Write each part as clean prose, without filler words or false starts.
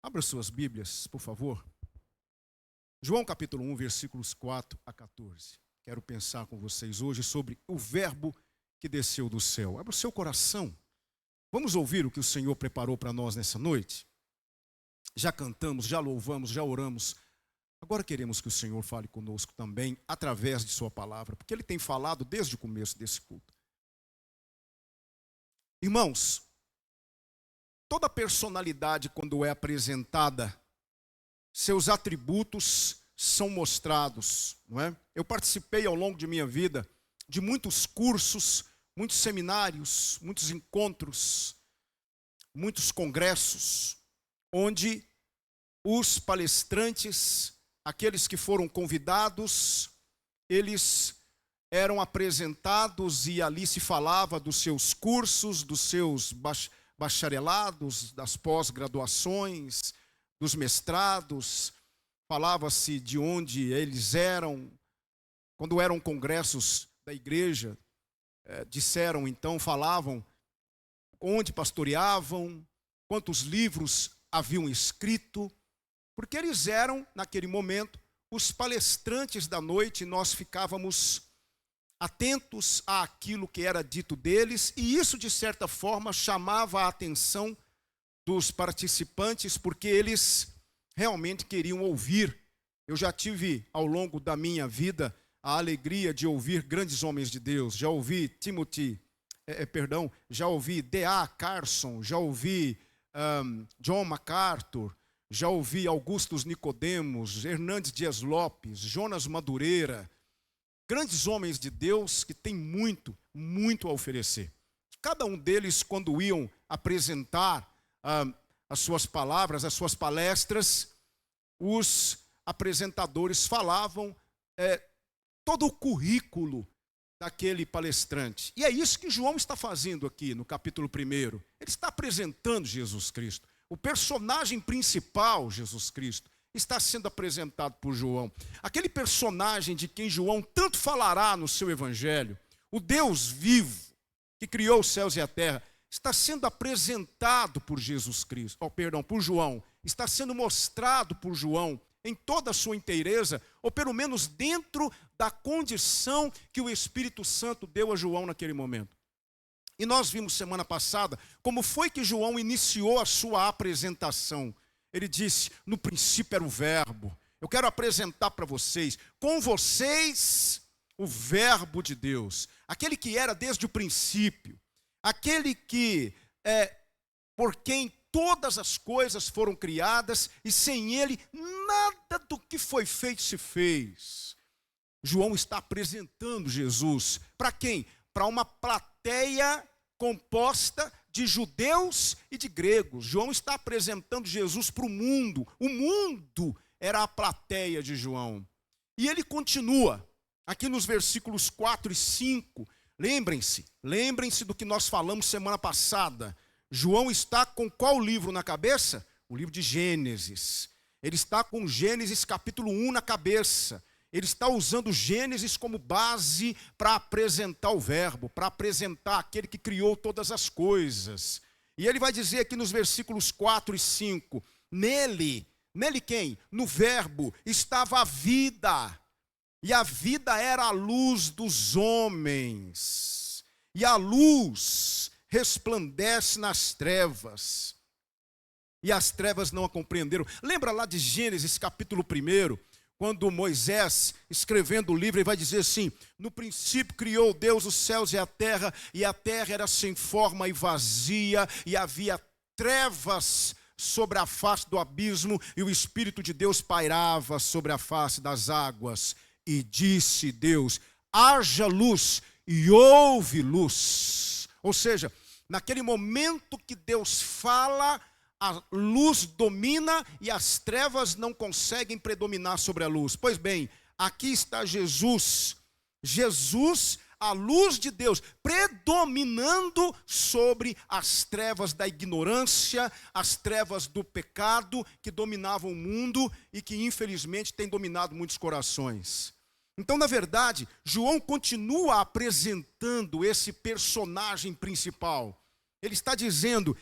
Abra suas Bíblias, por favor. João capítulo 1, versículos 4 a 14. Quero pensar com vocês hoje sobre o verbo que desceu do céu. Abra o seu coração. Vamos ouvir o que o Senhor preparou para nós nessa noite? Já cantamos, já louvamos, já oramos. Agora queremos que o Senhor fale conosco também através de sua palavra, porque Ele tem falado desde o começo desse culto. Irmãos, toda personalidade, quando é apresentada, seus atributos são mostrados, não é? Eu participei ao longo de minha vida de muitos cursos, muitos seminários, muitos encontros, muitos congressos, onde os palestrantes, aqueles que foram convidados, eles eram apresentados e ali se falava dos seus cursos, dos seus bacharelados, das pós-graduações, dos mestrados, falava-se de onde eles eram. Quando eram congressos da igreja, disseram então, falavam onde pastoreavam, quantos livros haviam escrito, porque eles eram, naquele momento, os palestrantes da noite. Nós ficávamos atentos àquilo que era dito deles, e isso, de certa forma, chamava a atenção dos participantes, porque eles realmente queriam ouvir. Eu já tive, ao longo da minha vida, a alegria de ouvir grandes homens de Deus. Já ouvi já ouvi D.A. Carson, já ouvi John MacArthur, já ouvi Augustus Nicodemos, Hernandes Dias Lopes, Jonas Madureira, grandes homens de Deus que têm muito, muito a oferecer. Cada um deles, quando iam apresentar as suas palavras, as suas palestras, os apresentadores falavam todo o currículo daquele palestrante. E é isso que João está fazendo aqui no capítulo 1. Ele está apresentando Jesus Cristo. O personagem principal, Jesus Cristo, está sendo apresentado por João. Aquele personagem de quem João tanto falará no seu evangelho, o Deus vivo, que criou os céus e a terra, está sendo apresentado por Jesus Cristo, por João, está sendo mostrado por João em toda a sua inteireza, ou pelo menos dentro da condição que o Espírito Santo deu a João naquele momento. E nós vimos semana passada como foi que João iniciou a sua apresentação. Ele disse, no princípio era o verbo. Eu quero apresentar para vocês, com vocês, o verbo de Deus. Aquele que era desde o princípio. Aquele que por quem todas as coisas foram criadas e sem ele nada do que foi feito se fez. João está apresentando Jesus. Para quem? Para uma plateia composta de judeus e de gregos. João está apresentando Jesus para o mundo. O mundo era a plateia de João. E ele continua, aqui nos versículos 4 e 5. Lembrem-se do que nós falamos semana passada. João está com qual livro na cabeça? O livro de Gênesis. Ele está com Gênesis capítulo 1 na cabeça. Ele está usando Gênesis como base para apresentar o verbo, para apresentar aquele que criou todas as coisas. E ele vai dizer aqui nos versículos 4 e 5, nele quem? No verbo estava a vida, e a vida era a luz dos homens, e a luz resplandece nas trevas, e as trevas não a compreenderam. Lembra lá de Gênesis capítulo 1, quando Moisés, escrevendo o livro, ele vai dizer assim, no princípio criou Deus os céus e a terra era sem forma e vazia, e havia trevas sobre a face do abismo, e o Espírito de Deus pairava sobre a face das águas. E disse Deus, haja luz, e houve luz. Ou seja, naquele momento que Deus fala, a luz domina e as trevas não conseguem predominar sobre a luz. Pois bem, aqui está Jesus, a luz de Deus, predominando sobre as trevas da ignorância, as trevas do pecado que dominavam o mundo e que infelizmente tem dominado muitos corações. Então, na verdade, João continua apresentando esse personagem principal. Ele está dizendo,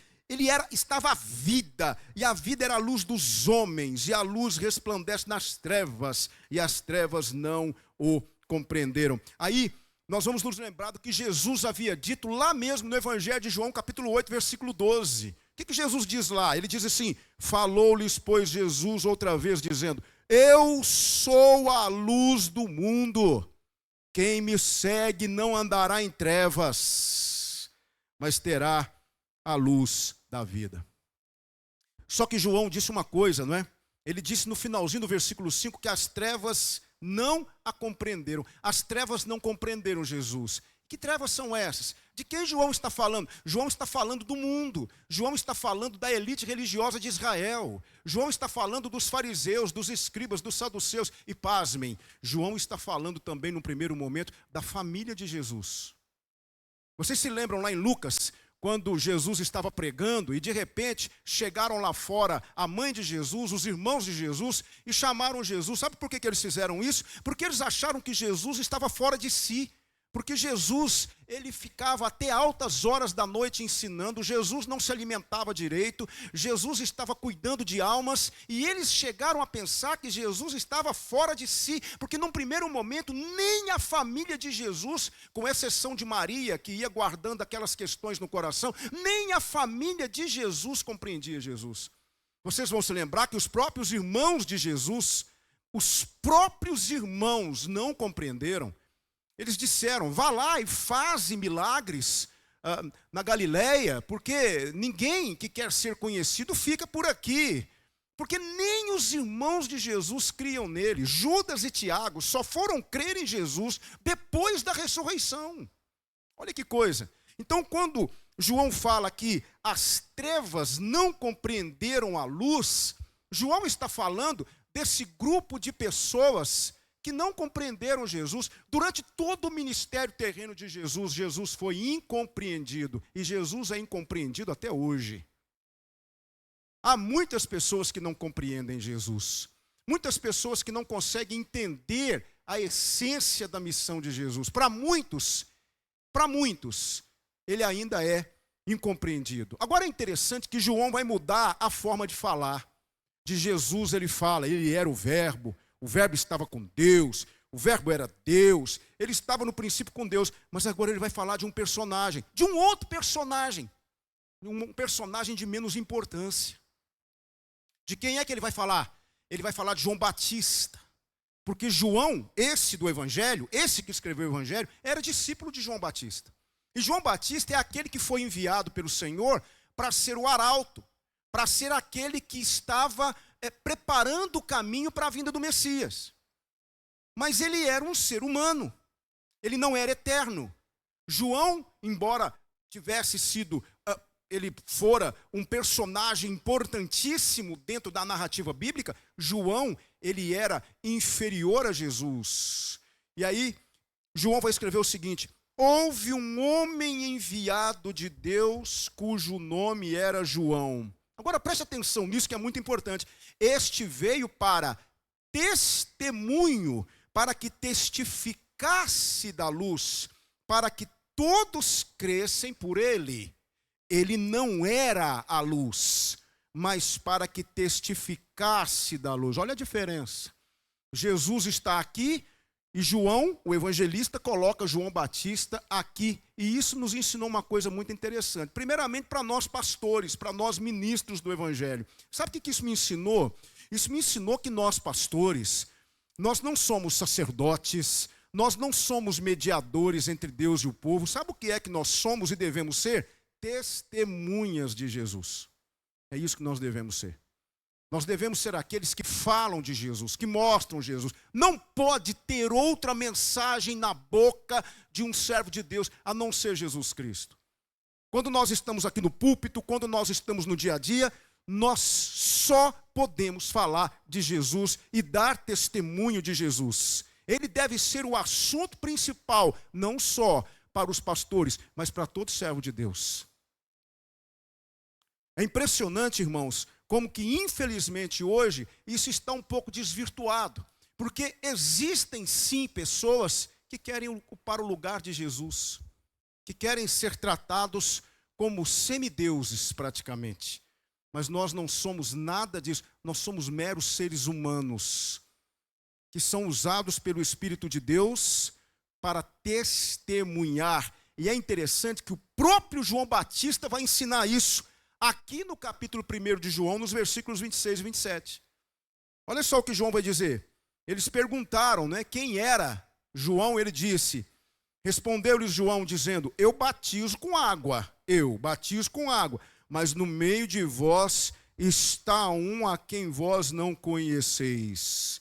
estava a vida, e a vida era a luz dos homens, e a luz resplandece nas trevas, e as trevas não o compreenderam. Aí, nós vamos nos lembrar do que Jesus havia dito lá mesmo no Evangelho de João, capítulo 8, versículo 12. O que Jesus diz lá? Ele diz assim: falou-lhes, pois, Jesus outra vez, dizendo: eu sou a luz do mundo. Quem me segue não andará em trevas, mas terá a luz da vida. Só que João disse uma coisa, não é? Ele disse no finalzinho do versículo 5 que as trevas não a compreenderam. As trevas não compreenderam Jesus. Que trevas são essas? De quem João está falando? João está falando do mundo. João está falando da elite religiosa de Israel. João está falando dos fariseus, dos escribas, dos saduceus. E pasmem, João está falando também, no primeiro momento, da família de Jesus. Vocês se lembram lá em Lucas, quando Jesus estava pregando e de repente chegaram lá fora a mãe de Jesus, os irmãos de Jesus, e chamaram Jesus. Sabe por que eles fizeram isso? Porque eles acharam que Jesus estava fora de si. Porque Jesus, ele ficava até altas horas da noite ensinando, Jesus não se alimentava direito, Jesus estava cuidando de almas, e eles chegaram a pensar que Jesus estava fora de si, porque num primeiro momento nem a família de Jesus, com exceção de Maria, que ia guardando aquelas questões no coração, nem a família de Jesus compreendia Jesus. Vocês vão se lembrar que os próprios irmãos de Jesus, os próprios irmãos não compreenderam. Eles disseram: vá lá e faze milagres na Galileia, porque ninguém que quer ser conhecido fica por aqui. Porque nem os irmãos de Jesus criam nele. Judas e Tiago só foram crer em Jesus depois da ressurreição. Olha que coisa. Então, quando João fala que as trevas não compreenderam a luz, João está falando desse grupo de pessoas que não compreenderam Jesus. Durante todo o ministério terreno de Jesus, Jesus foi incompreendido, e Jesus é incompreendido até hoje. Há muitas pessoas que não compreendem Jesus, muitas pessoas que não conseguem entender a essência da missão de Jesus. Para muitos, ele ainda é incompreendido. Agora é interessante que João vai mudar a forma de falar. De Jesus ele fala: ele era o Verbo estava com Deus, o Verbo era Deus, ele estava no princípio com Deus. Mas agora ele vai falar de um personagem, de um outro personagem, um personagem de menos importância. De quem é que ele vai falar? Ele vai falar de João Batista, porque João, esse do Evangelho, esse que escreveu o Evangelho, era discípulo de João Batista. E João Batista é aquele que foi enviado pelo Senhor para ser o arauto, para ser aquele que estava preparando o caminho para a vinda do Messias. Mas ele era um ser humano, ele não era eterno. João, embora tivesse sido, ele fora um personagem importantíssimo dentro da narrativa bíblica, João, ele era inferior a Jesus. E aí, João vai escrever o seguinte: houve um homem enviado de Deus, cujo nome era João. Agora preste atenção nisso, que é muito importante. Este veio para testemunho, para que testificasse da luz, para que todos crescem por ele. Ele não era a luz, mas para que testificasse da luz. Olha a diferença. Jesus está aqui e João, o evangelista, coloca João Batista aqui. E isso nos ensinou uma coisa muito interessante. Primeiramente, para nós pastores, para nós ministros do evangelho. Sabe o que isso me ensinou? Isso me ensinou que nós pastores, nós não somos sacerdotes, nós não somos mediadores entre Deus e o povo. Sabe o que é que nós somos e devemos ser? Testemunhas de Jesus. É isso que nós devemos ser. Nós devemos ser aqueles que falam de Jesus, que mostram Jesus. Não pode ter outra mensagem na boca de um servo de Deus a não ser Jesus Cristo. Quando nós estamos aqui no púlpito, quando nós estamos no dia a dia, nós só podemos falar de Jesus e dar testemunho de Jesus. Ele deve ser o assunto principal, não só para os pastores, mas para todo servo de Deus. É impressionante, irmãos, como que infelizmente hoje isso está um pouco desvirtuado. Porque existem sim pessoas que querem ocupar o lugar de Jesus, que querem ser tratados como semideuses praticamente. Mas nós não somos nada disso, nós somos meros seres humanos, que são usados pelo Espírito de Deus para testemunhar. E é interessante que o próprio João Batista vai ensinar isso, aqui no capítulo 1 de João, nos versículos 26 e 27. Olha só o que João vai dizer. Eles perguntaram, né, quem era João, ele disse, respondeu-lhes João dizendo, eu batizo com água, mas no meio de vós está um a quem vós não conheceis.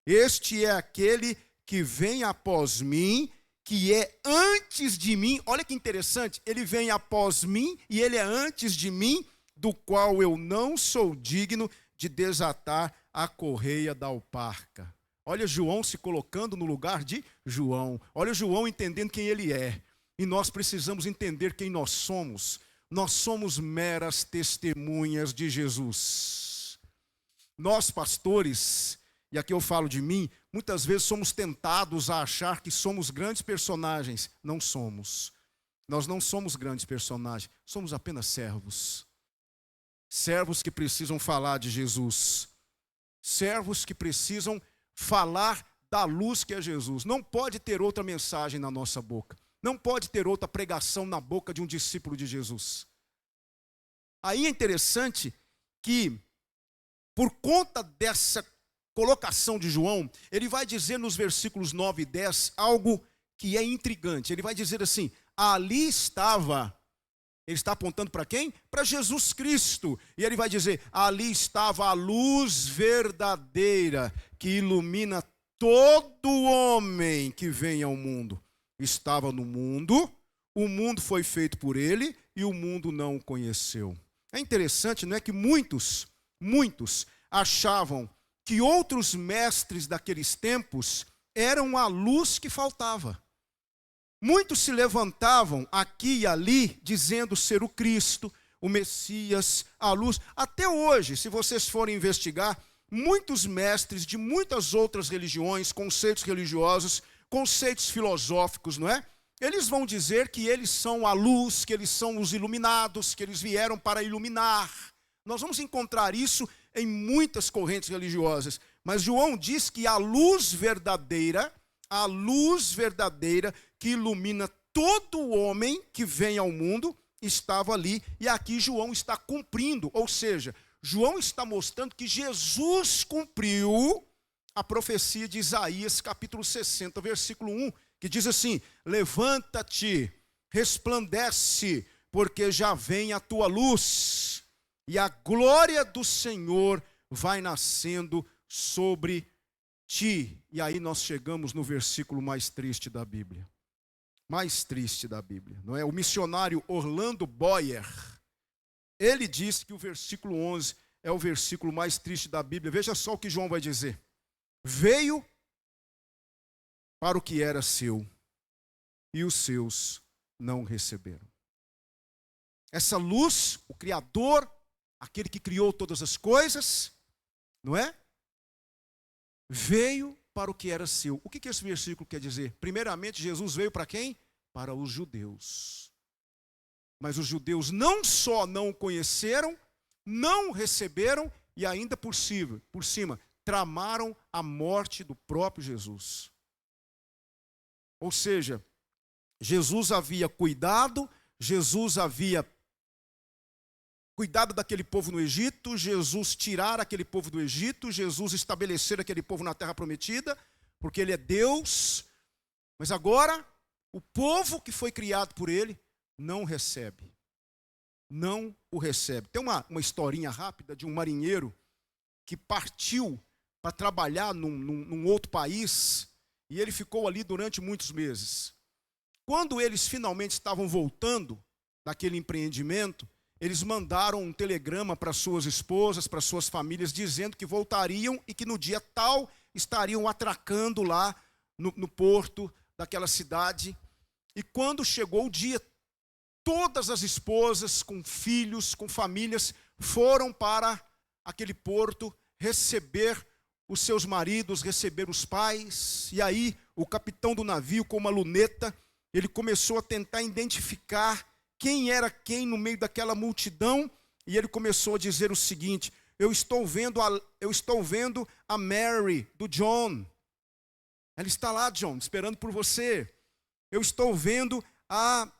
Este é aquele que vem após mim, que é antes de mim. Olha que interessante, ele vem após mim e ele é antes de mim, do qual eu não sou digno de desatar a correia da alparca. Olha João se colocando no lugar de João. Olha João entendendo quem ele é. E nós precisamos entender quem nós somos. Nós somos meras testemunhas de Jesus. Nós, pastores, e aqui eu falo de mim, muitas vezes somos tentados a achar que somos grandes personagens. Não somos. Nós não somos grandes personagens. Somos apenas servos. Servos que precisam falar de Jesus. Servos que precisam falar da luz que é Jesus. Não pode ter outra mensagem na nossa boca. Não pode ter outra pregação na boca de um discípulo de Jesus. Aí é interessante que, por conta dessa colocação de João, ele vai dizer nos versículos 9 e 10 algo que é intrigante. Ele vai dizer assim, ali estava, ele está apontando para quem? Para Jesus Cristo. E ele vai dizer, ali estava a luz verdadeira que ilumina todo homem que vem ao mundo. Estava no mundo, o mundo foi feito por ele e o mundo não o conheceu. É interessante, não é, que muitos achavam que outros mestres daqueles tempos eram a luz que faltava. Muitos se levantavam aqui e ali dizendo ser o Cristo, o Messias, a luz. Até hoje, se vocês forem investigar, muitos mestres de muitas outras religiões, conceitos religiosos, conceitos filosóficos, não é? Eles vão dizer que eles são a luz, que eles são os iluminados, que eles vieram para iluminar. Nós vamos encontrar isso em muitas correntes religiosas. Mas João diz que a luz verdadeira que ilumina todo homem que vem ao mundo, estava ali. E aqui João está cumprindo, ou seja, João está mostrando que Jesus cumpriu a profecia de Isaías, capítulo 60, versículo 1, que diz assim, levanta-te, resplandece, porque já vem a tua luz, e a glória do Senhor vai nascendo sobre ti. E aí nós chegamos no versículo mais triste da Bíblia. Mais triste da Bíblia, não é? O missionário Orlando Boyer, ele disse que o versículo 11 é o versículo mais triste da Bíblia. Veja só o que João vai dizer. Veio para o que era seu, e os seus não receberam. Essa luz, o Criador, aquele que criou todas as coisas, não é? Veio para o que era seu. O que esse versículo quer dizer? Primeiramente, Jesus veio para quem? Para os judeus. Mas os judeus não só não o conheceram, não o receberam e ainda por cima, tramaram a morte do próprio Jesus. Ou seja, Jesus havia cuidado daquele povo no Egito, Jesus tirar aquele povo do Egito, Jesus estabelecer aquele povo na terra prometida, porque ele é Deus. Mas agora, o povo que foi criado por ele não recebe. Não o recebe. Tem uma historinha rápida de um marinheiro que partiu para trabalhar num outro país, e ele ficou ali durante muitos meses. Quando eles finalmente estavam voltando daquele empreendimento, eles mandaram um telegrama para suas esposas, para suas famílias, dizendo que voltariam e que no dia tal estariam atracando lá no porto daquela cidade. E quando chegou o dia, todas as esposas, com filhos, com famílias, foram para aquele porto receber os seus maridos, receber os pais. E aí o capitão do navio, com uma luneta, ele começou a tentar identificar quem era quem no meio daquela multidão, e ele começou a dizer o seguinte: eu estou vendo a Mary, do John. Ela está lá, John, esperando por você. Eu estou vendo a...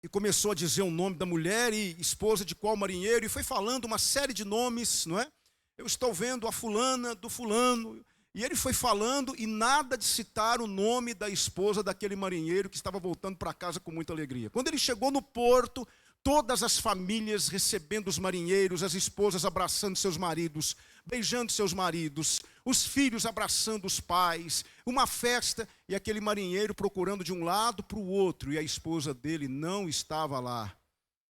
E começou a dizer o nome da mulher e esposa de qual marinheiro, e foi falando uma série de nomes, não é? Eu estou vendo a fulana do fulano. E ele foi falando e nada de citar o nome da esposa daquele marinheiro que estava voltando para casa com muita alegria. Quando ele chegou no porto, todas as famílias recebendo os marinheiros, as esposas abraçando seus maridos, beijando seus maridos, os filhos abraçando os pais, uma festa, e aquele marinheiro procurando de um lado para o outro, e a esposa dele não estava lá.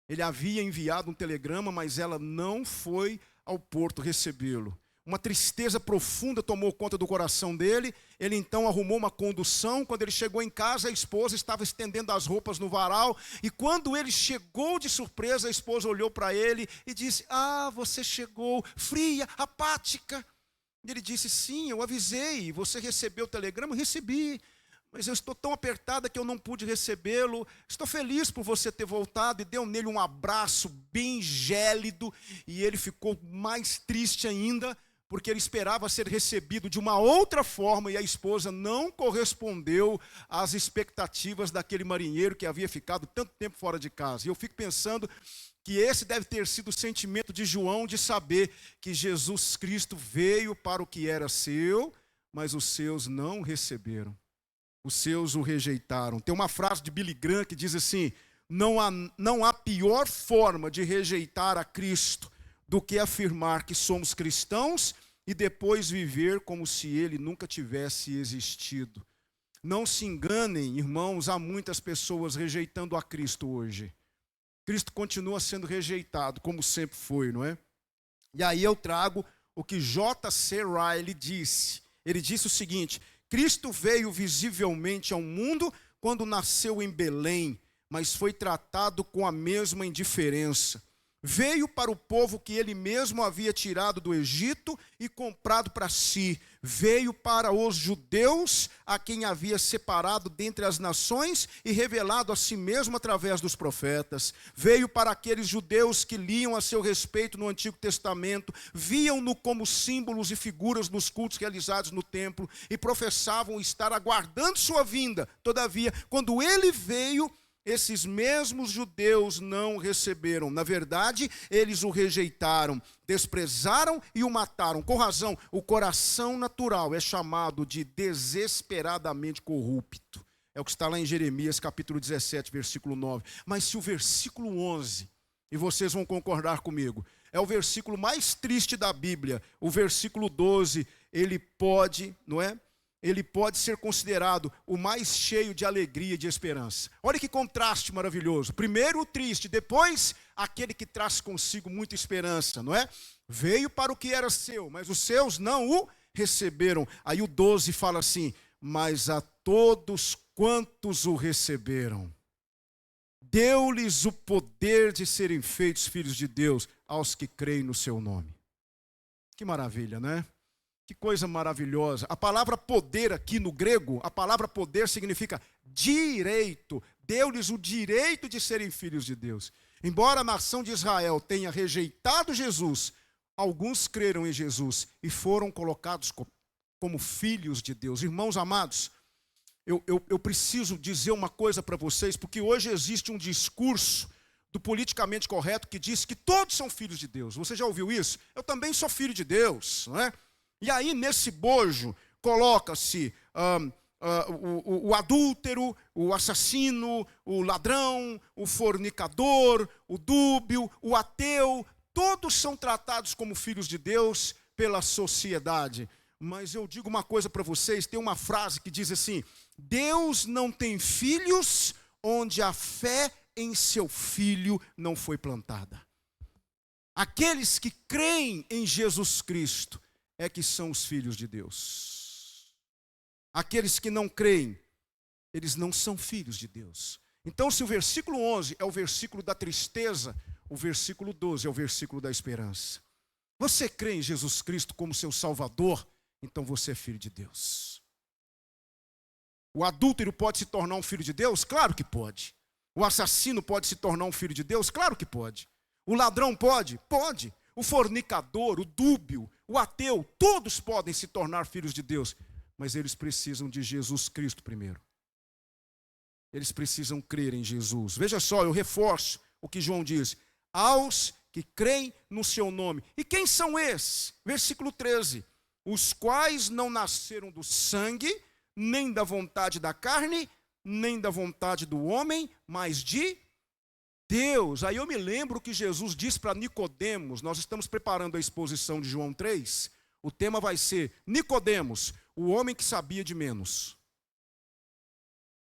Ele havia enviado um telegrama, mas ela não foi ao porto recebê-lo. Uma tristeza profunda tomou conta do coração dele. Ele então arrumou uma condução. Quando ele chegou em casa, a esposa estava estendendo as roupas no varal. E quando ele chegou de surpresa, a esposa olhou para ele e disse: ah, você chegou fria, apática. E ele disse: sim, eu avisei. Você recebeu o telegrama? Recebi. Mas eu estou tão apertada que eu não pude recebê-lo. Estou feliz por você ter voltado. E deu nele um abraço bem gélido. E ele ficou mais triste ainda, porque ele esperava ser recebido de uma outra forma, e a esposa não correspondeu às expectativas daquele marinheiro que havia ficado tanto tempo fora de casa. E eu fico pensando que esse deve ter sido o sentimento de João, de saber que Jesus Cristo veio para o que era seu, mas os seus não receberam. Os seus o rejeitaram. Tem uma frase de Billy Graham que diz assim: não há pior forma de rejeitar a Cristo do que afirmar que somos cristãos e depois viver como se ele nunca tivesse existido. Não se enganem, irmãos, há muitas pessoas rejeitando a Cristo hoje. Cristo continua sendo rejeitado, como sempre foi, não é? E aí eu trago o que J.C. Ryle disse. Ele disse o seguinte: Cristo veio visivelmente ao mundo quando nasceu em Belém, mas foi tratado com a mesma indiferença. Veio para o povo que ele mesmo havia tirado do Egito e comprado para si. Veio para os judeus, a quem havia separado dentre as nações e revelado a si mesmo através dos profetas. Veio para aqueles judeus que liam a seu respeito no Antigo Testamento, viam-no como símbolos e figuras nos cultos realizados no templo e professavam estar aguardando sua vinda. Todavia, quando ele veio, esses mesmos judeus não o receberam. Na verdade, eles o rejeitaram, desprezaram e o mataram. Com razão, o coração natural é chamado de desesperadamente corrupto. É o que está lá em Jeremias, capítulo 17, versículo 9. Mas se o versículo 11, e vocês vão concordar comigo, é o versículo mais triste da Bíblia, o versículo 12, ele pode, não é? Ele pode ser considerado o mais cheio de alegria e de esperança. Olha que contraste maravilhoso. Primeiro o triste, depois aquele que traz consigo muita esperança, não é? Veio para o que era seu, mas os seus não o receberam. Aí o 12 fala assim: mas a todos quantos o receberam, deu-lhes o poder de serem feitos filhos de Deus, aos que creem no seu nome. Que maravilha, né? Que coisa maravilhosa. A palavra poder aqui no grego, a palavra poder significa direito. Deu-lhes o direito de serem filhos de Deus. Embora a nação de Israel tenha rejeitado Jesus, alguns creram em Jesus e foram colocados como filhos de Deus. Irmãos amados, eu preciso dizer uma coisa para vocês, porque hoje existe um discurso do politicamente correto que diz que todos são filhos de Deus. Você já ouviu isso? Eu também sou filho de Deus, não é? E aí, nesse bojo, coloca-se o adúltero, o assassino, o ladrão, o fornicador, o dúbio, o ateu. Todos são tratados como filhos de Deus pela sociedade. Mas eu digo uma coisa para vocês, tem uma frase que diz assim: Deus não tem filhos onde a fé em seu filho não foi plantada. Aqueles que creem em Jesus Cristo é que são os filhos de Deus. Aqueles que não creem, eles não são filhos de Deus. Então, se o versículo 11 é o versículo da tristeza, o versículo 12 é o versículo da esperança. Você crê em Jesus Cristo como seu Salvador, então você é filho de Deus. O adúltero pode se tornar um filho de Deus? Claro que pode. O assassino pode se tornar um filho de Deus? Claro que pode. O ladrão pode? Pode. O fornicador, o dúbio, o ateu, todos podem se tornar filhos de Deus. Mas eles precisam de Jesus Cristo primeiro. Eles precisam crer em Jesus. Veja só, eu reforço o que João diz. Aos que creem no seu nome. E quem são esses? Versículo 13. Os quais não nasceram do sangue, nem da vontade da carne, nem da vontade do homem, mas de Deus. Aí eu me lembro que Jesus disse para Nicodemos, nós estamos preparando a exposição de João 3, o tema vai ser Nicodemos, o homem que sabia de menos.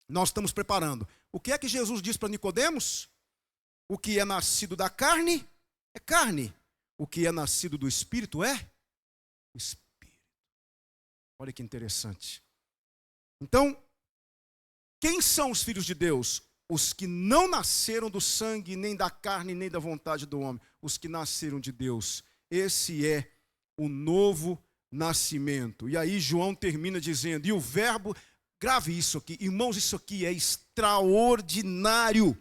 Nós estamos preparando. O que é que Jesus disse para Nicodemos? O que é nascido da carne é carne. O que é nascido do Espírito é Espírito. Olha que interessante. Então, quem são os filhos de Deus? Os que não nasceram do sangue, nem da carne, nem da vontade do homem. Os que nasceram de Deus. Esse é o novo nascimento. E aí João termina dizendo, e o verbo, grave isso aqui, irmãos, isso aqui é extraordinário.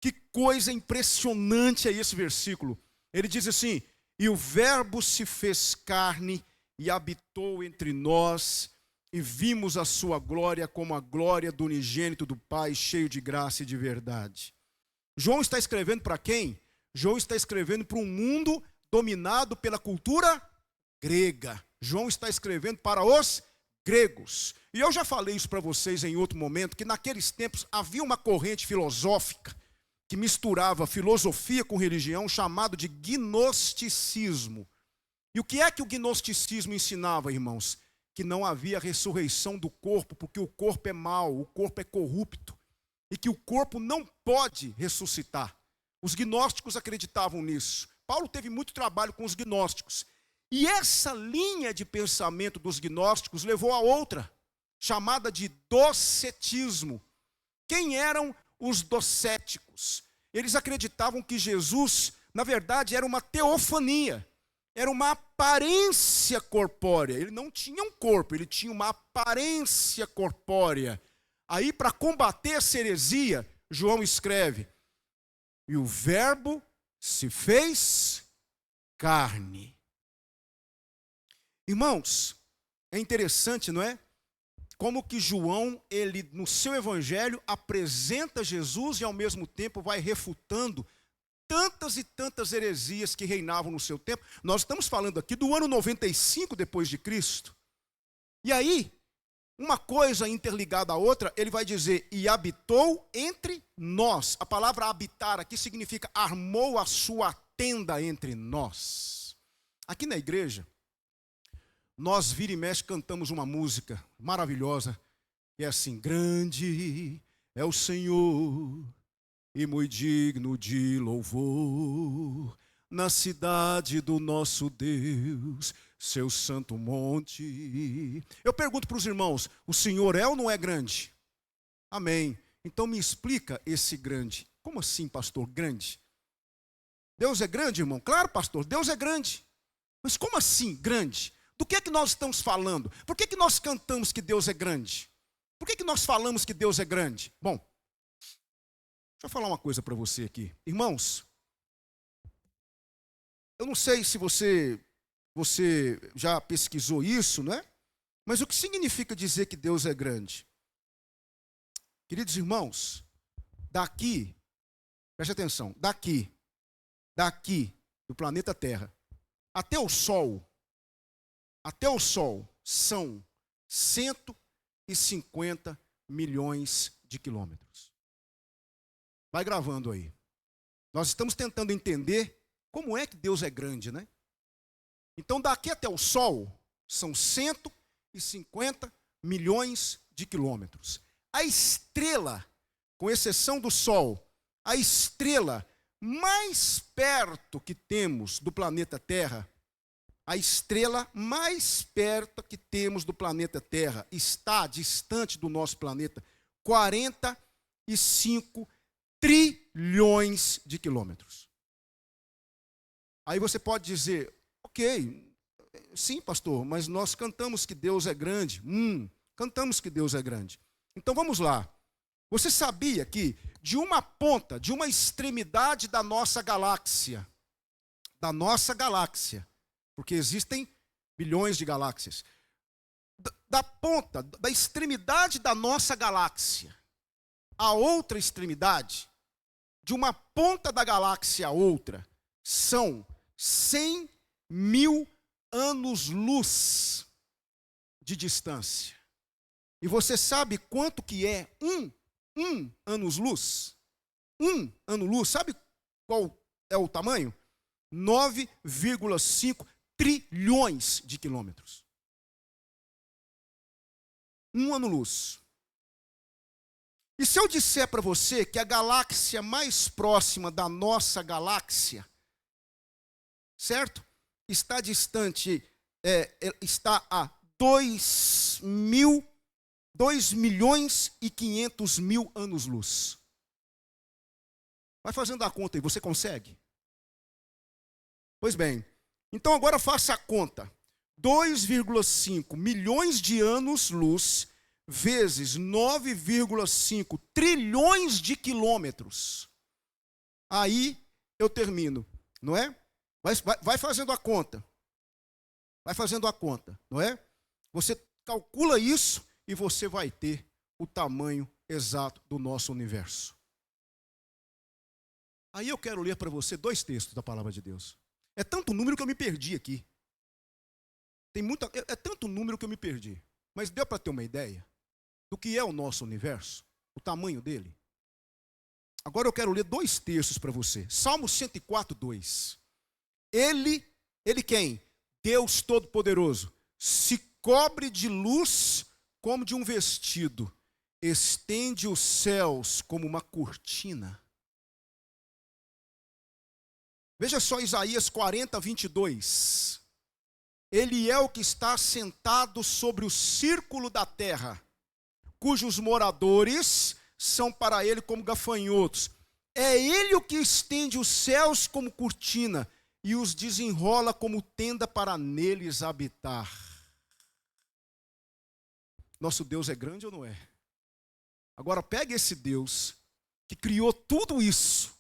Que coisa impressionante é esse versículo. Ele diz assim, e o verbo se fez carne e habitou entre nós, e vimos a sua glória como a glória do unigênito do Pai, cheio de graça e de verdade. João está escrevendo para quem? João está escrevendo para um mundo dominado pela cultura grega. João está escrevendo para os gregos. E eu já falei isso para vocês em outro momento, que naqueles tempos havia uma corrente filosófica que misturava filosofia com religião, chamado de gnosticismo. E o que é que o gnosticismo ensinava, irmãos? Que não havia ressurreição do corpo, porque o corpo é mau, o corpo é corrupto, e que o corpo não pode ressuscitar. Os gnósticos acreditavam nisso. Paulo teve muito trabalho com os gnósticos. E essa linha de pensamento dos gnósticos levou a outra, chamada de docetismo. Quem eram os docéticos? Eles acreditavam que Jesus, na verdade, era uma teofania. Era uma aparência corpórea. Ele não tinha um corpo, ele tinha uma aparência corpórea. Aí, para combater essa heresia, João escreve, e o verbo se fez carne. Irmãos, é interessante, não é? Como que João, ele no seu evangelho, apresenta Jesus e ao mesmo tempo vai refutando tantas e tantas heresias que reinavam no seu tempo. Nós estamos falando aqui do ano 95 depois de Cristo. E aí, uma coisa interligada à outra, ele vai dizer, e habitou entre nós. A palavra habitar aqui significa armou a sua tenda entre nós. Aqui na igreja, nós vira e mexe cantamos uma música maravilhosa, que é assim, grande é o Senhor, e muito digno de louvor, na cidade do nosso Deus, seu santo monte. Eu pergunto para os irmãos, o Senhor é ou não é grande? Amém. Então me explica esse grande. Como assim, pastor, grande? Deus é grande, irmão? Claro, pastor, Deus é grande. Mas como assim, grande? Do que é que nós estamos falando? Por que nós cantamos que Deus é grande? Por que nós falamos que Deus é grande? Bom, deixa eu falar uma coisa para você aqui. Irmãos, eu não sei se você já pesquisou isso, né? Mas o que significa dizer que Deus é grande? Queridos irmãos, daqui, preste atenção, daqui, do planeta Terra, até o Sol são 150 milhões de quilômetros. Vai gravando aí. Nós estamos tentando entender como é que Deus é grande, né? Então, daqui até o Sol, são 150 milhões de quilômetros. A estrela, com exceção do Sol, a estrela mais perto que temos do planeta Terra, a estrela mais perto que temos do planeta Terra, está distante do nosso planeta 45 trilhões de quilômetros. Aí você pode dizer, ok, sim, pastor, mas nós cantamos que Deus é grande. Cantamos que Deus é grande. Então vamos lá. Você sabia que de uma ponta, de uma extremidade da nossa galáxia, porque existem bilhões de galáxias, da ponta, da extremidade da nossa galáxia, a outra extremidade, de uma ponta da galáxia a outra, são 100 mil anos-luz de distância. E você sabe quanto que é um anos-luz? Um ano-luz, sabe qual é o tamanho? 9,5 trilhões de quilômetros. Um ano-luz. E se eu disser para você que a galáxia mais próxima da nossa galáxia, certo? Está distante, está a 2.500.000 anos-luz. Vai fazendo a conta aí, você consegue? Pois bem, então agora faça a conta. 2,5 milhões de anos-luz vezes 9,5 trilhões de quilômetros. Aí eu termino, não é? Vai fazendo a conta. Vai fazendo a conta, não é? Você calcula isso e você vai ter o tamanho exato do nosso universo. Aí eu quero ler para você 2 textos da palavra de Deus. É tanto número que eu me perdi aqui. É tanto número que eu me perdi. Mas deu para ter uma ideia do que é o nosso universo? O tamanho dele? Agora eu quero ler 2 textos para você. Salmo 104, 2. Ele quem? Deus Todo-Poderoso, se cobre de luz como de um vestido, estende os céus como uma cortina. Veja só Isaías 40, 22. Ele é o que está sentado sobre o círculo da terra, cujos moradores são para ele como gafanhotos. É ele o que estende os céus como cortina e os desenrola como tenda para neles habitar. Nosso Deus é grande ou não é? Agora pegue esse Deus que criou tudo isso.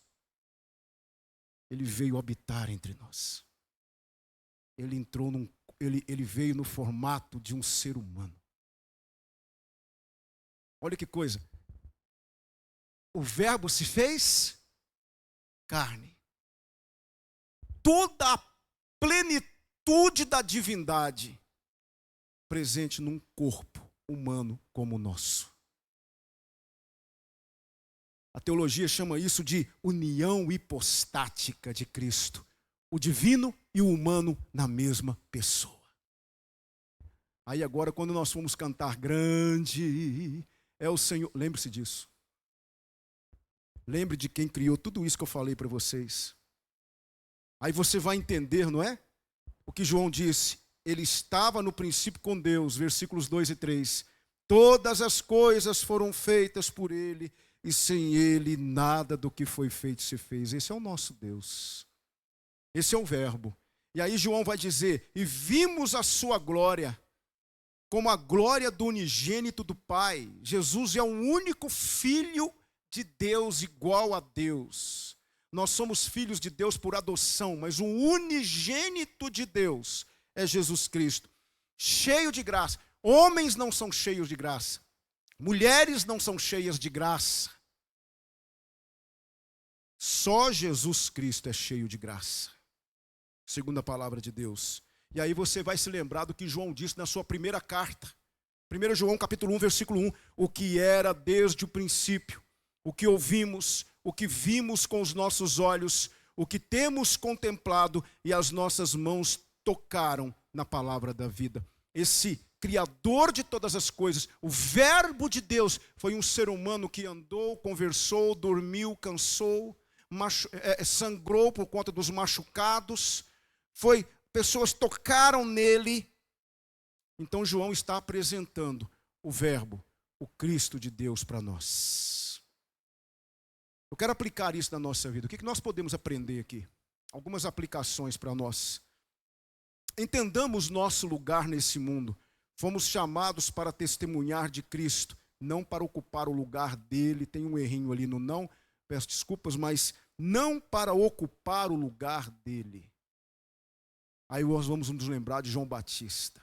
Ele veio habitar entre nós. Ele veio no formato de um ser humano. Olha que coisa. O Verbo se fez carne. Toda a plenitude da divindade presente num corpo humano como o nosso. A teologia chama isso de união hipostática de Cristo. O divino e o humano na mesma pessoa. Aí agora, quando nós formos cantar grande é o Senhor, lembre-se disso. Lembre de quem criou tudo isso que eu falei para vocês. Aí você vai entender, não é? O que João disse. Ele estava no princípio com Deus, versículos 2 e 3. Todas as coisas foram feitas por ele, e sem ele nada do que foi feito se fez. Esse é o nosso Deus. Esse é o Verbo. E aí João vai dizer, e vimos a sua glória, como a glória do unigênito do Pai. Jesus é o único Filho de Deus igual a Deus. Nós somos filhos de Deus por adoção, mas o unigênito de Deus é Jesus Cristo, cheio de graça. Homens não são cheios de graça. Mulheres não são cheias de graça. Só Jesus Cristo é cheio de graça, segundo a palavra de Deus. E aí você vai se lembrar do que João disse na sua primeira carta. 1 João capítulo 1, versículo 1. O que era desde o princípio, o que ouvimos, o que vimos com os nossos olhos, o que temos contemplado e as nossas mãos tocaram na palavra da vida. Esse Criador de todas as coisas, o Verbo de Deus, foi um ser humano que andou, conversou, dormiu, cansou, sangrou por conta dos machucados, pessoas tocaram nele. Então João está apresentando o Verbo, o Cristo de Deus para nós. Eu quero aplicar isso na nossa vida. O que nós podemos aprender aqui? Algumas aplicações para nós. Entendamos nosso lugar nesse mundo. Fomos chamados para testemunhar de Cristo não para ocupar o lugar dele. Tem um errinho ali no não, peço desculpas, mas não para ocupar o lugar dele. Aí nós vamos nos lembrar de João Batista.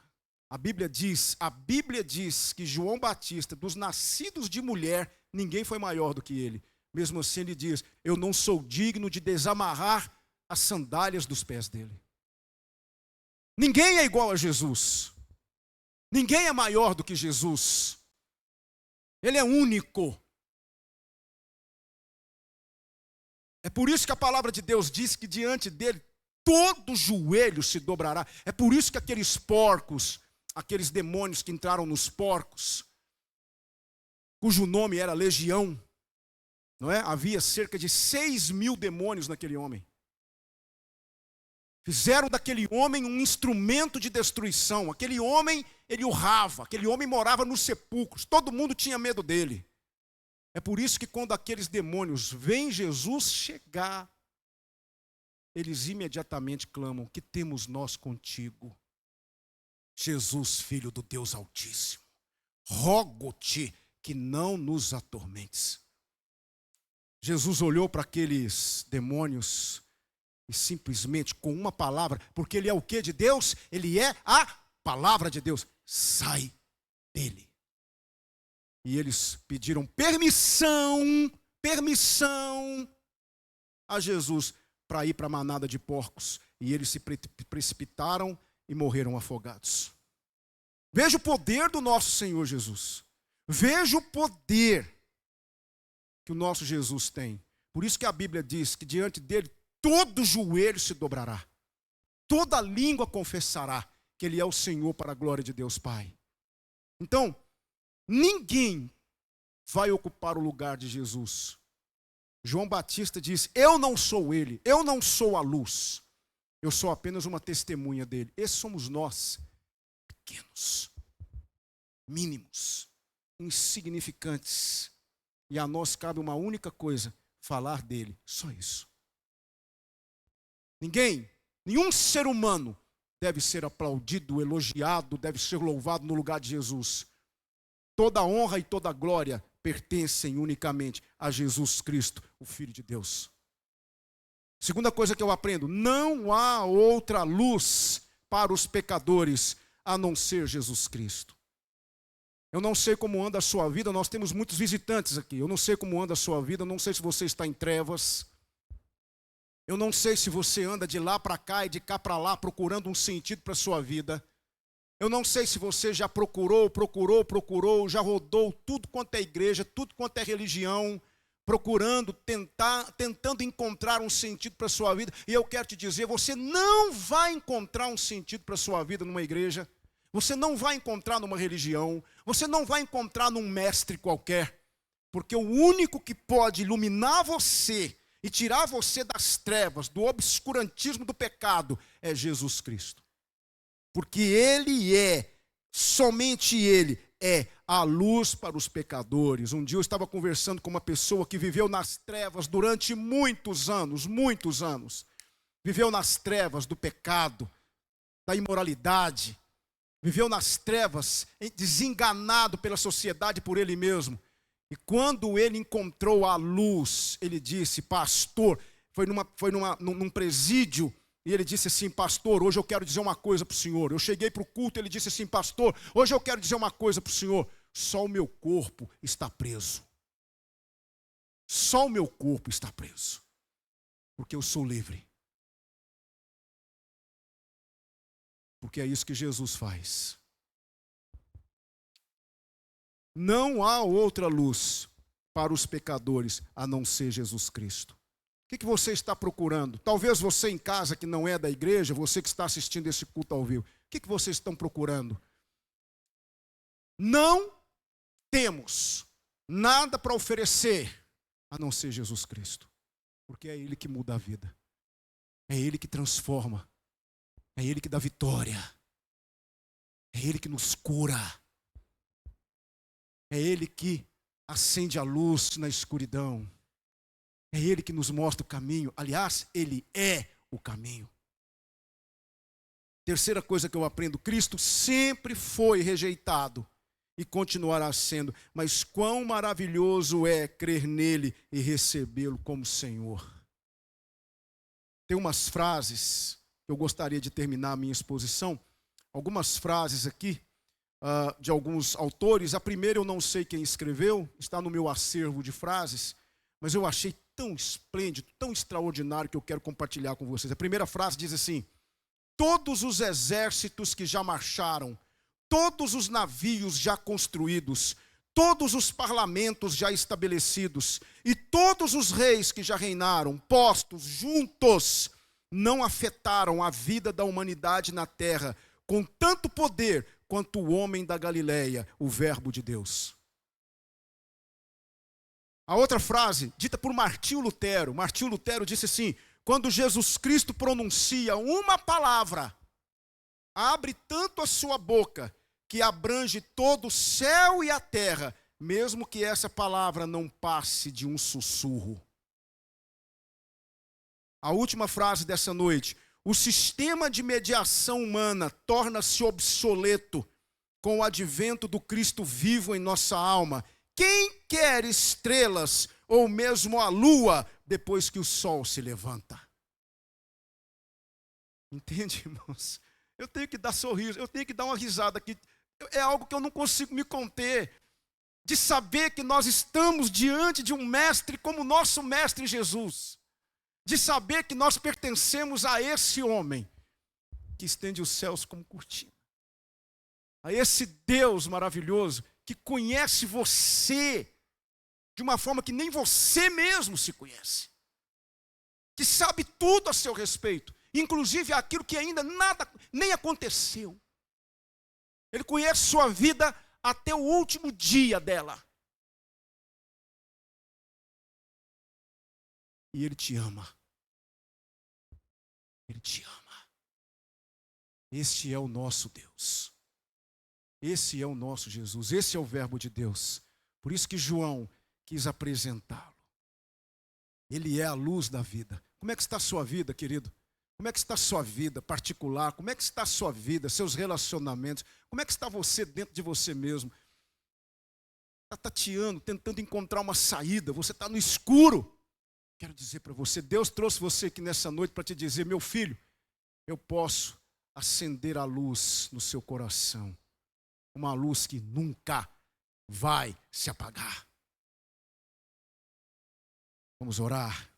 A Bíblia diz que João Batista, dos nascidos de mulher, ninguém foi maior do que ele. Mesmo assim ele diz, eu não sou digno de desamarrar as sandálias dos pés dele. Ninguém é igual a Jesus. Ninguém é maior do que Jesus. Ele é único. É por isso que a palavra de Deus diz que diante dele todo joelho se dobrará. É por isso que aqueles porcos, aqueles demônios que entraram nos porcos, cujo nome era Legião, não é? Havia cerca de 6.000 demônios naquele homem. Fizeram daquele homem um instrumento de destruição. Aquele homem, ele urrava, aquele homem morava nos sepulcros, todo mundo tinha medo dele. É por isso que quando aqueles demônios veem Jesus chegar, eles imediatamente clamam, que temos nós contigo? Jesus, Filho do Deus Altíssimo, rogo-te que não nos atormentes. Jesus olhou para aqueles demônios e simplesmente com uma palavra, porque ele é o que de Deus? Ele é a palavra de Deus. Sai dele. E eles pediram permissão a Jesus para ir para a manada de porcos. E eles se precipitaram e morreram afogados. Veja o poder do nosso Senhor Jesus. Veja o poder que o nosso Jesus tem. Por isso que a Bíblia diz que diante dele todo joelho se dobrará. Toda língua confessará que ele é o Senhor para a glória de Deus Pai. Então, ninguém vai ocupar o lugar de Jesus. João Batista diz, eu não sou ele, eu não sou a luz. Eu sou apenas uma testemunha dele. Esses somos nós, pequenos, mínimos, insignificantes. E a nós cabe uma única coisa, falar dele, só isso. Nenhum ser humano deve ser aplaudido, elogiado, deve ser louvado no lugar de Jesus. Toda honra e toda glória pertencem unicamente a Jesus Cristo, o Filho de Deus. Segunda coisa que eu aprendo, não há outra luz para os pecadores a não ser Jesus Cristo. Eu não sei como anda a sua vida, nós temos muitos visitantes aqui. Eu não sei como anda a sua vida, eu não sei se você está em trevas. Eu não sei se você anda de lá para cá e de cá para lá procurando um sentido para a sua vida. Eu não sei se você já procurou, já rodou tudo quanto é igreja, tudo quanto é religião, tentando encontrar um sentido para a sua vida. E eu quero te dizer, você não vai encontrar um sentido para a sua vida numa igreja. Você não vai encontrar numa religião. Você não vai encontrar num mestre qualquer. Porque o único que pode iluminar você e tirar você das trevas, do obscurantismo do pecado, é Jesus Cristo. Porque Ele somente Ele é a luz para os pecadores. Um dia eu estava conversando com uma pessoa que viveu nas trevas durante muitos anos. Viveu nas trevas do pecado, da imoralidade. Viveu nas trevas, desenganado pela sociedade, por ele mesmo. E quando ele encontrou a luz, ele disse, pastor, foi num presídio, e ele disse assim, pastor, hoje eu quero dizer uma coisa para o senhor. Eu cheguei para o culto, ele disse assim, pastor, hoje eu quero dizer uma coisa para o senhor. Só o meu corpo está preso. Só o meu corpo está preso. Porque eu sou livre. Porque é isso que Jesus faz. Não há outra luz para os pecadores a não ser Jesus Cristo. O que você está procurando? Talvez você em casa que não é da igreja, você que está assistindo esse culto ao vivo, o que vocês estão procurando? Não temos nada para oferecer a não ser Jesus Cristo. Porque é Ele que muda a vida. É Ele que transforma. É Ele que dá vitória. É Ele que nos cura. É Ele que acende a luz na escuridão. É Ele que nos mostra o caminho. Aliás, Ele é o caminho. Terceira coisa que eu aprendo, Cristo sempre foi rejeitado e continuará sendo. Mas quão maravilhoso é crer nele e recebê-lo como Senhor. Tem umas frases que eu gostaria de terminar a minha exposição. Algumas frases aqui de alguns autores. A primeira eu não sei quem escreveu, está no meu acervo de frases, mas eu achei tão esplêndido, tão extraordinário que eu quero compartilhar com vocês. A primeira frase diz assim: todos os exércitos que já marcharam, todos os navios já construídos, todos os parlamentos já estabelecidos e todos os reis que já reinaram, postos juntos, não afetaram a vida da humanidade na terra com tanto poder quanto o homem da Galileia, o Verbo de Deus. A outra frase, dita por Martinho Lutero. Martinho Lutero disse assim: quando Jesus Cristo pronuncia uma palavra, abre tanto a sua boca que abrange todo o céu e a terra, mesmo que essa palavra não passe de um sussurro. A última frase dessa noite: o sistema de mediação humana torna-se obsoleto com o advento do Cristo vivo em nossa alma. Quem quer estrelas ou mesmo a lua depois que o sol se levanta? Entende, irmãos? Eu tenho que dar sorriso, eu tenho que dar uma risada aqui. É algo que eu não consigo me conter, de saber que nós estamos diante de um mestre como nosso mestre Jesus, de saber que nós pertencemos a esse homem que estende os céus como cortina, a esse Deus maravilhoso que conhece você de uma forma que nem você mesmo se conhece, que sabe tudo a seu respeito, inclusive aquilo que ainda nada, nem aconteceu. Ele conhece sua vida até o último dia dela. E Ele te ama. Ele te ama. Este é o nosso Deus. Esse é o nosso Jesus. Esse é o Verbo de Deus. Por isso que João quis apresentá-lo. Ele é a luz da vida. Como é que está a sua vida, querido? Como é que está a sua vida particular? Como é que está a sua vida, seus relacionamentos? Como é que está você dentro de você mesmo? Está tateando, tentando encontrar uma saída. Você está no escuro. Quero dizer para você, Deus trouxe você aqui nessa noite para te dizer: meu filho, eu posso acender a luz no seu coração. Uma luz que nunca vai se apagar. Vamos orar.